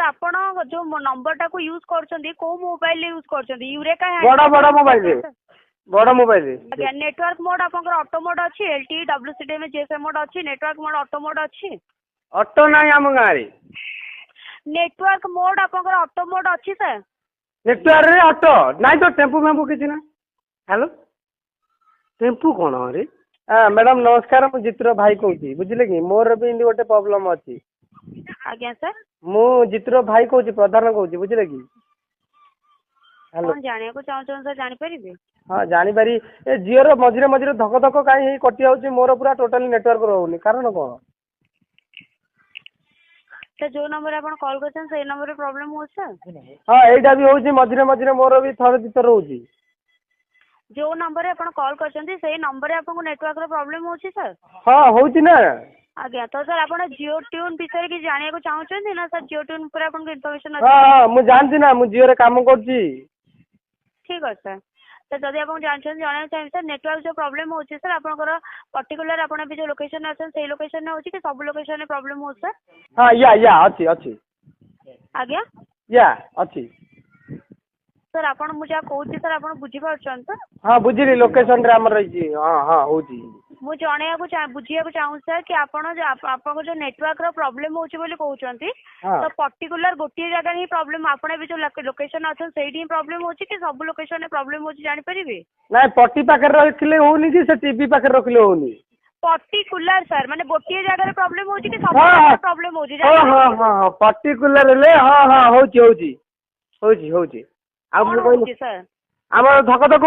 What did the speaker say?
ଆପଣ जो नंबर टाको यूज करछंदी को मोबाइल यूज करछंदी यूरेका बड़ा मोबाइल बड़ा मोबाइल नेटवर्क मोड आपनकर ऑटो मोड अछि एलटी डब्ल्यूसीडी में जेएसएम मोड अछि नेटवर्क मोड ऑटो मोड अछि ऑटो नाही हम गारे नेटवर्क मोड आपनकर ऑटो मोड अछि सर नेटवर्क रे ऑटो नाही तो टेम्पू मेम्पू किछि ना हेलो टेम्पू कोन रे मैडम नमस्कार मु जित्र भाई कहूची बुझिले कि मोर भी इंदी गोटे प्रॉब्लम अछि आज्ञा सर मु जित्र भाई कहूची प्रधान कहूची बुझिले कि हेलो कोन जानिया को चाहौ सर जानि परिबे हां जानि पारी ए जियो रो मझिरे मझिरे धक धक काई हे कटि आउची मोर पूरा टोटली नेटवर्क रहउनी कारण कोन तो जो नंबर अपन कॉल करछन से नंबर रे प्रॉब्लम हो सर हां एटा भी होउची मझिरे मझिरे मोर भी थोड़े दितर रहउची जो नंबर रे अपन कॉल करछन से नंबर रे आपन नेटवर्क रो प्रॉब्लम होची सर हां होउची ना आज्ञा तो सर आपण जियो ट्यून विषय की जानिया को चाहउछन ना सर जियो ट्यून पर आपन इन्फॉर्मेशन अछि हां मु जानती ना मु जियो रे काम करची ठीक है सर तो जदि आप जानछन जाना चाहिए सर नेटवर्क जो प्रॉब्लम होची सर आपनकर पर्टिकुलर आपण भी जो लोकेशन अछन से लोकेशन ने होची कि सब लोकेशन में प्रॉब्लम हो सर हां या अछि आज्ञा या अछि सर आपण मुझे कहूची सर आपण बुझी पाछन सर हां बुझिली लोकेशन रे हमर रही हां होची मु जणेया को बुझिया को चाहू सर कि आपण आपन जो नेटवर्क रो प्रॉब्लम होची बोली कहउचंती तो पर्टिकुलर गोटी जगह ही प्रॉब्लम आपण भी जो लोकेशन अछन सेही प्रॉब्लम होची कि सब लोकेशन में प्रॉब्लम होची जानि परिबे नाही पट्टी पाकर रखले होनी कि से टीवी पाकर रखले होनी पर्टिकुलर सर माने गोटी जगह प्रॉब्लम होची कि सब प्रॉब्लम होची हां पर्टिकुलर ले हां होची आ मु कहू सर हमर धक धक